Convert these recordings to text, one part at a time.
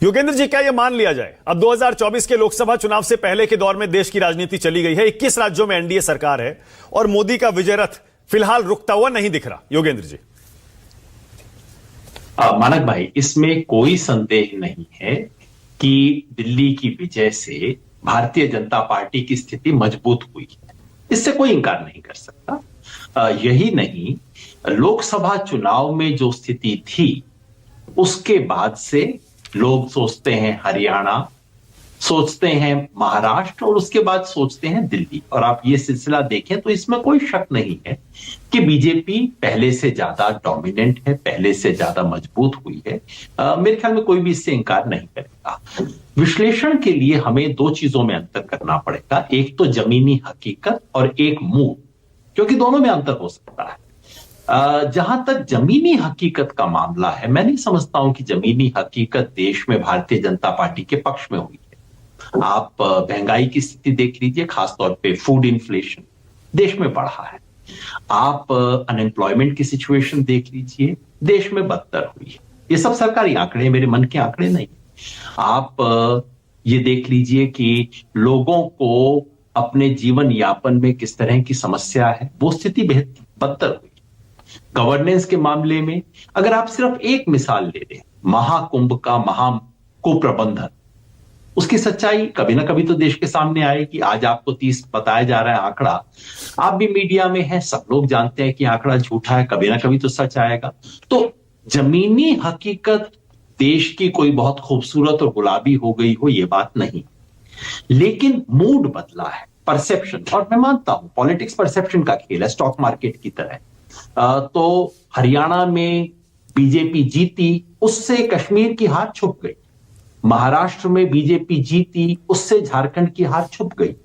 योगेंद्र जी, क्या यह मान लिया जाए अब 2024 के लोकसभा चुनाव से पहले के दौर में देश की राजनीति चली गई है, 21 राज्यों में एनडीए सरकार है और मोदी का विजय रथ फिलहाल रुकता हुआ नहीं दिख रहा? योगेंद्र जी। मानक भाई, इसमें कोई संदेह नहीं है कि दिल्ली की विजय से भारतीय जनता पार्टी की स्थिति मजबूत हुई है। इससे कोई इंकार नहीं कर सकता। यही नहीं, लोकसभा चुनाव में जो स्थिति थी उसके बाद से लोग सोचते हैं हरियाणा, सोचते हैं महाराष्ट्र और उसके बाद सोचते हैं दिल्ली। और आप ये सिलसिला देखें तो इसमें कोई शक नहीं है कि बीजेपी पहले से ज्यादा डोमिनेंट है, पहले से ज्यादा मजबूत हुई है। मेरे ख्याल में कोई भी इससे इंकार नहीं करेगा। विश्लेषण के लिए हमें दो चीजों में अंतर करना पड़ेगा, एक तो जमीनी हकीकत और एक मूड, क्योंकि दोनों में अंतर हो सकता है। जहां तक जमीनी हकीकत का मामला है, मैं नहीं समझता हूं कि जमीनी हकीकत देश में भारतीय जनता पार्टी के पक्ष में हुई है। आप महंगाई की स्थिति देख लीजिए, खासतौर पे फूड इन्फ्लेशन देश में बढ़ा है। आप अनएम्प्लॉयमेंट की सिचुएशन देख लीजिए, देश में बदतर हुई है। ये सब सरकारी आंकड़े, मेरे मन के आंकड़े नहीं। आप ये देख लीजिए कि लोगों को अपने जीवन यापन में किस तरह की समस्या है, वो स्थिति बदतर हुई। गवर्नेंस के मामले में अगर आप सिर्फ एक मिसाल ले लें, महाकुंभ का कुप्रबंधन, उसकी सच्चाई कभी ना कभी तो देश के सामने आएगी। आज आपको 30 बताया जा रहा है आंकड़ा, आप भी मीडिया में हैं, सब लोग जानते हैं कि आंकड़ा झूठा है, कभी ना कभी तो सच आएगा। तो जमीनी हकीकत देश की कोई बहुत खूबसूरत और गुलाबी हो गई हो, यह बात नहीं, लेकिन मूड बदला है, परसेप्शन। और मैं मानता हूं पॉलिटिक्स परसेप्शन का खेल है, स्टॉक मार्केट की तरह। तो हरियाणा में बीजेपी जीती, उससे कश्मीर की हार छुप गई। महाराष्ट्र में बीजेपी जीती, उससे झारखंड की हार छुप गई।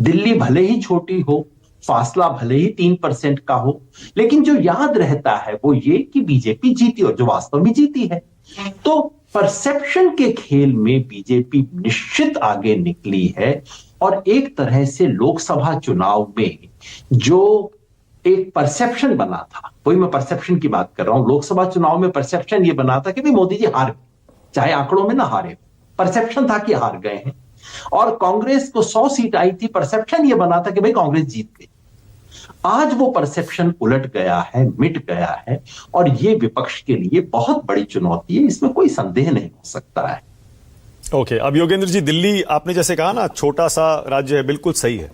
दिल्ली भले ही छोटी हो, फासला भले ही 3% का हो, लेकिन जो याद रहता है वो ये कि बीजेपी जीती और जो वास्तव में जीती है। तो परसेप्शन के खेल में बीजेपी निश्चित आगे निकली है। और एक तरह से लोकसभा चुनाव में जो एक परसेप्शन बना था, वही मैं परसेप्शन की बात कर रहा हूं। लोकसभा चुनाव में परसेप्शन ये बना था कि भाई मोदी जी हार गए, चाहे आंकड़ों में ना हारे, परसेप्शन था कि हार गए हैं। और कांग्रेस को 100 सीट आई थी, परसेप्शन ये बना था कि भाई कांग्रेस जीत गई। आज वो परसेप्शन उलट गया है, मिट गया है, और ये विपक्ष के लिए बहुत बड़ी चुनौती है, इसमें कोई संदेह नहीं हो सकता है। ओके, अब योगेंद्र जी, दिल्ली आपने जैसे कहा ना, छोटा सा राज्य है, बिल्कुल सही है,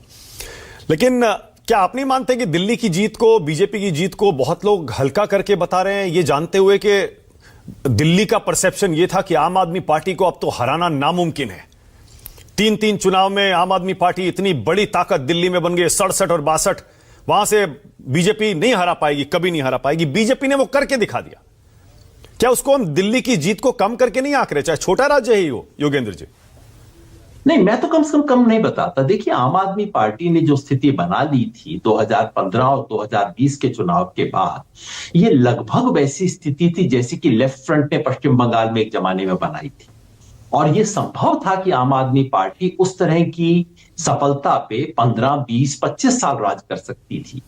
लेकिन क्या आप नहीं मानते कि दिल्ली की जीत को, बीजेपी की जीत को बहुत लोग हल्का करके बता रहे हैं, ये जानते हुए कि दिल्ली का परसेप्शन ये था कि आम आदमी पार्टी को अब तो हराना नामुमकिन है। 3 चुनाव में आम आदमी पार्टी इतनी बड़ी ताकत दिल्ली में बन गई, 67 और 62, वहां से बीजेपी नहीं हरा पाएगी, कभी नहीं हरा पाएगी। बीजेपी ने वो करके दिखा दिया। क्या उसको हम दिल्ली की जीत को कम करके नहीं आंक रहे, चाहे छोटा राज्य ही हो? योगेंद्र जी नहीं, मैं तो कम से कम नहीं बताता। देखिए, आम आदमी पार्टी ने जो स्थिति बना ली थी 2015 और 2020 के चुनाव के बाद, ये लगभग वैसी स्थिति थी जैसी कि लेफ्ट फ्रंट ने पश्चिम बंगाल में एक जमाने में बनाई थी। और यह संभव था कि आम आदमी पार्टी उस तरह की सफलता पे 15, 20, 25 साल राज कर सकती थी।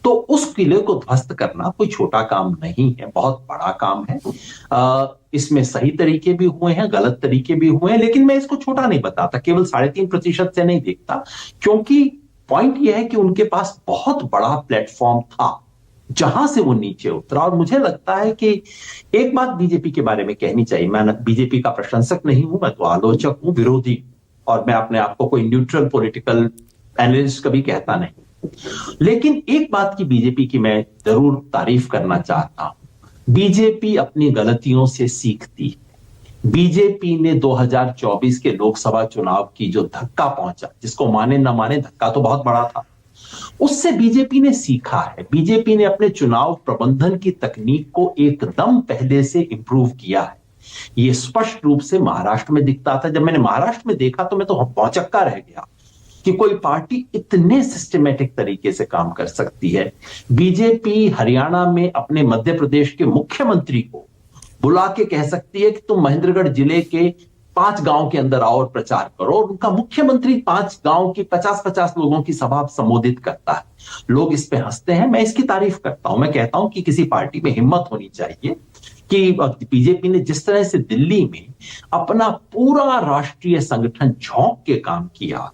तो उस किले को ध्वस्त करना कोई छोटा काम नहीं है, बहुत बड़ा काम है। इसमें सही तरीके भी हुए हैं, गलत तरीके भी हुए हैं, लेकिन मैं इसको छोटा नहीं बताता, केवल 3.5% से नहीं देखता, क्योंकि पॉइंट यह है कि उनके पास बहुत बड़ा प्लेटफॉर्म था जहां से वो नीचे उतरा। और मुझे लगता है कि एक बात बीजेपी के बारे में कहनी चाहिए, मैं बीजेपी का प्रशंसक नहीं हूं, मैं तो आलोचक हूं, विरोधी, और मैं अपने आप को कोई न्यूट्रल पॉलिटिकल एनालिस्ट कभी कहता नहीं, लेकिन एक बात की बीजेपी की मैं जरूर तारीफ करना चाहता हूं। बीजेपी अपनी गलतियों से सीखती है। बीजेपी ने 2024 के लोकसभा चुनाव की जो धक्का पहुंचा, जिसको माने ना माने धक्का तो बहुत बड़ा था, उससे बीजेपी ने सीखा है। बीजेपी ने अपने चुनाव प्रबंधन की तकनीक को एकदम पहले से इंप्रूव किया है। यह स्पष्ट रूप से महाराष्ट्र में दिखता था। जब मैंने महाराष्ट्र में देखा तो मैं तो भौचक्का रह गया कि कोई पार्टी इतने सिस्टमेटिक तरीके से काम कर सकती है। बीजेपी हरियाणा में अपने मध्य प्रदेश के मुख्यमंत्री को बुला के कह सकती है कि तुम महेंद्रगढ़ जिले के 5 गांव के अंदर आओ और प्रचार करो, और उनका मुख्यमंत्री 5 गांव की 50-50 लोगों की सभा संबोधित करता है। लोग इस पे हंसते हैं, मैं इसकी तारीफ करता हूं। मैं कहता हूं कि किसी पार्टी में हिम्मत होनी चाहिए कि बीजेपी ने जिस तरह से दिल्ली में अपना पूरा राष्ट्रीय संगठन झोंक के काम किया,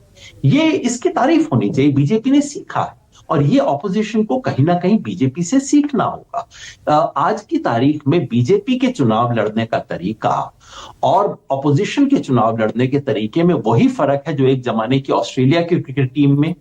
ये इसकी तारीफ होनी चाहिए। बीजेपी ने सीखा है और ये ऑपोजिशन को कहीं ना कहीं बीजेपी से सीखना होगा। आज की तारीख में बीजेपी के चुनाव लड़ने का तरीका और ऑपोजिशन के चुनाव लड़ने के तरीके में वही फर्क है जो एक जमाने की ऑस्ट्रेलिया की क्रिकेट टीम में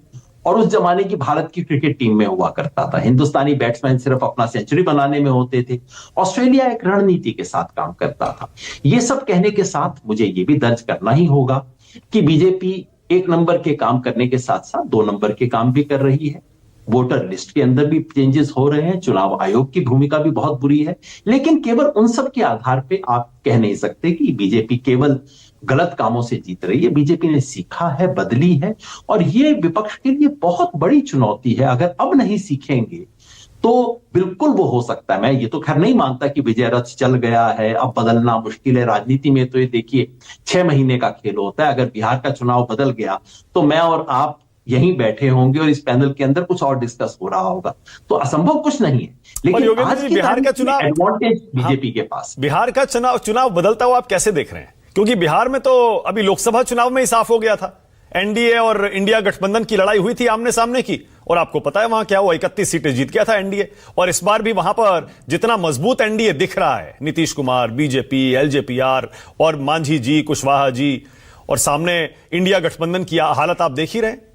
और उस जमाने की भारत की क्रिकेट टीम में हुआ करता था। हिंदुस्तानी बैट्समैन सिर्फ अपना सेंचुरी बनाने में होते थे, ऑस्ट्रेलिया एक रणनीति के साथ काम करता था। ये सब कहने के साथ मुझे ये भी दर्ज करना ही होगा कि बीजेपी एक नंबर के काम करने के साथ साथ 2 नंबर के काम भी कर रही है। वोटर लिस्ट के अंदर भी चेंजेस हो रहे हैं, चुनाव आयोग की भूमिका भी बहुत बुरी है, लेकिन केवल उन सब के आधार पे आप कह नहीं सकते कि बीजेपी केवल गलत कामों से जीत रही है। बीजेपी ने सीखा है, बदली है, और ये विपक्ष के लिए बहुत बड़ी चुनौती है। अगर अब नहीं सीखेंगे तो बिल्कुल वो हो सकता है, मैं ये तो खैर नहीं मानता कि विजय रथ चल गया है, अब बदलना मुश्किल है। राजनीति में तो ये देखिए 6 महीने का खेल होता है। अगर बिहार का चुनाव बदल गया तो मैं और आप यहीं बैठे होंगे और इस पैनल के अंदर कुछ और डिस्कस हो रहा होगा, तो असंभव कुछ नहीं है। लेकिन आज की बिहार का चुनाव एडवांटेज बीजेपी के पास। बिहार का चुनाव बदलता हुआ आप कैसे देख रहे हैं? क्योंकि बिहार में तो अभी लोकसभा चुनाव में ही साफ हो गया था, एनडीए और इंडिया गठबंधन की लड़ाई हुई थी आमने सामने की, और आपको पता है वहां क्या हुआ, 31 सीटें जीत गया था एनडीए। और इस बार भी वहां पर जितना मजबूत एनडीए दिख रहा है, नीतीश कुमार, बीजेपी, एलजेपीआर और मांझी जी, कुशवाहा जी, और सामने इंडिया गठबंधन की हालत आप देख ही रहे।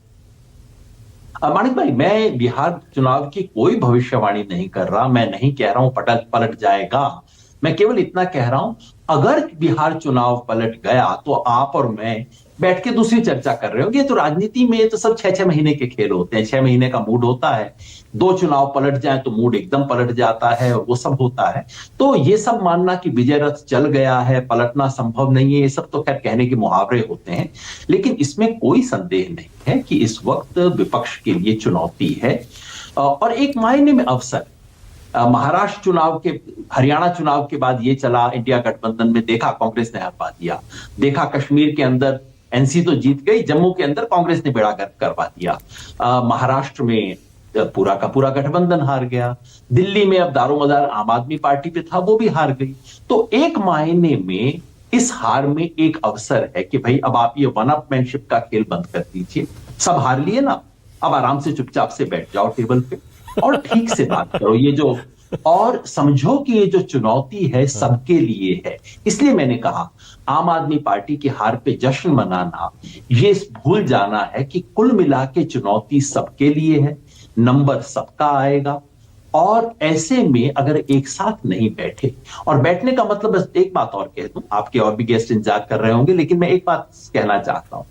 मानिक भाई, मैं बिहार चुनाव की कोई भविष्यवाणी नहीं कर रहा। मैं नहीं कह रहा हूं पलट जाएगा। मैं केवल इतना कह रहा हूं, अगर बिहार चुनाव पलट गया तो आप और मैं बैठ के दूसरी चर्चा कर रहे होंगे। तो राजनीति में तो सब 6-6 महीने के खेल होते हैं, 6 महीने का मूड होता है। 2 चुनाव पलट जाए तो मूड एकदम पलट जाता है, और वो सब होता है। तो ये सब मानना कि विजय रथ चल गया है, पलटना संभव नहीं है, ये सब तो खैर कहने के मुहावरे होते हैं। लेकिन इसमें कोई संदेह नहीं है कि इस वक्त विपक्ष के लिए चुनौती है और एक मायने में अवसर। महाराष्ट्र चुनाव के, हरियाणा चुनाव के बाद ये चला, इंडिया गठबंधन में देखा कांग्रेस ने हरा दिया, देखा कश्मीर के अंदर एनसी तो जीत गई, जम्मू के अंदर कांग्रेस ने बेड़ा गर्क करवा दिया, महाराष्ट्र में पूरा का पूरा गठबंधन हार गया, दिल्ली में अब दारोमदार आम आदमी पार्टी पे था, वो भी हार गई। तो एक मायने में इस हार में एक अवसर है कि भाई अब आप ये वन अपमैनशिप का खेल बंद कर दीजिए। सब हार लिए ना, अब आराम से चुपचाप से बैठ जाओ टेबल पे और ठीक से बात करो। ये जो, और समझो कि ये जो चुनौती है सबके लिए है। इसलिए मैंने कहा आम आदमी पार्टी की हार पे जश्न मनाना, ये भूल जाना है कि कुल मिला के चुनौती सबके लिए है, नंबर सबका आएगा। और ऐसे में अगर एक साथ नहीं बैठे, और बैठने का मतलब बस एक बात और कह दूं, आपके और भी गेस्ट इंतजार कर रहे होंगे, लेकिन मैं एक बात कहना चाहता हूं।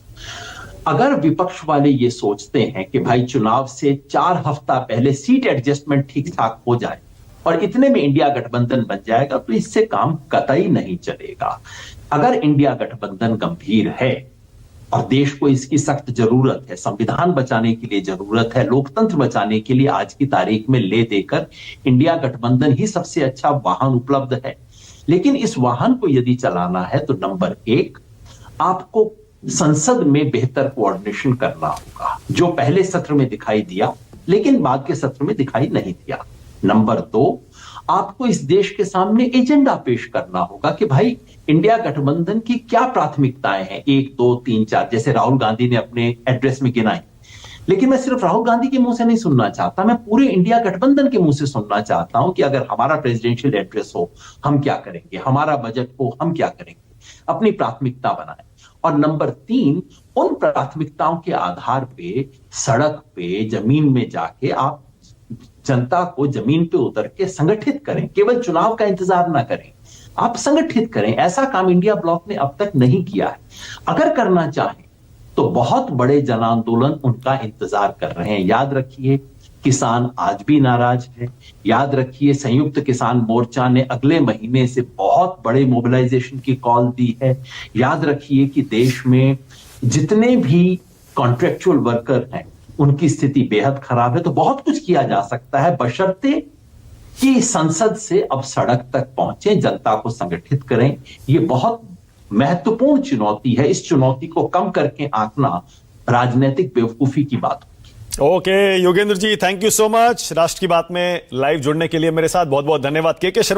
अगर विपक्ष वाले ये सोचते हैं कि भाई चुनाव से 4 हफ्ता पहले सीट एडजस्टमेंट ठीक ठाक हो जाए और इतने में इंडिया गठबंधन बन जाएगा, तो इससे काम कतई नहीं चलेगा। अगर इंडिया गठबंधन गंभीर है और देश को इसकी सख्त जरूरत है, संविधान बचाने के लिए जरूरत है, लोकतंत्र बचाने के लिए आज की तारीख में ले देकर इंडिया गठबंधन ही सबसे अच्छा वाहन उपलब्ध है। लेकिन इस वाहन को यदि चलाना है तो नंबर 1, आपको संसद में बेहतर कोऑर्डिनेशन करना होगा, जो पहले सत्र में दिखाई दिया लेकिन बाद के सत्र में दिखाई नहीं दिया। नंबर 2, आपको इस देश के सामने एजेंडा पेश करना होगा कि भाई इंडिया गठबंधन की क्या प्राथमिकताएं हैं, 1, 2, 3, 4, जैसे राहुल गांधी ने अपने एड्रेस में गिनाई। लेकिन मैं सिर्फ राहुल गांधी के मुंह से नहीं सुनना चाहता, मैं पूरे इंडिया गठबंधन के मुंह से सुनना चाहता हूं कि अगर हमारा प्रेसिडेंशियल एड्रेस हो हम क्या करेंगे, हमारा बजट हो हम क्या करेंगे, अपनी प्राथमिकता बनाएं। और नंबर 3, उन प्राथमिकताओं के आधार पे सड़क पे, जमीन में जाके आप जनता को जमीन पे उतर के संगठित करें। केवल चुनाव का इंतजार ना करें, आप संगठित करें। ऐसा काम इंडिया ब्लॉक ने अब तक नहीं किया है। अगर करना चाहें तो बहुत बड़े जन आंदोलन उनका इंतजार कर रहे हैं। याद रखिए, किसान आज भी नाराज है। याद रखिए, संयुक्त किसान मोर्चा ने अगले महीने से बहुत बड़े मोबिलाइजेशन की कॉल दी है। याद रखिए कि देश में जितने भी कॉन्ट्रेक्चुअल वर्कर हैं उनकी स्थिति बेहद खराब है। तो बहुत कुछ किया जा सकता है, बशर्ते कि संसद से अब सड़क तक पहुंचे, जनता को संगठित करें। ये बहुत महत्वपूर्ण चुनौती है। इस चुनौती को कम करके आंकना राजनीतिक बेवकूफी की बात होगी। Okay Yogendra ji, thank you so much. राष्ट्र की बात में लाइव जुड़ने के लिए मेरे साथ बहुत बहुत धन्यवाद। के शर्मा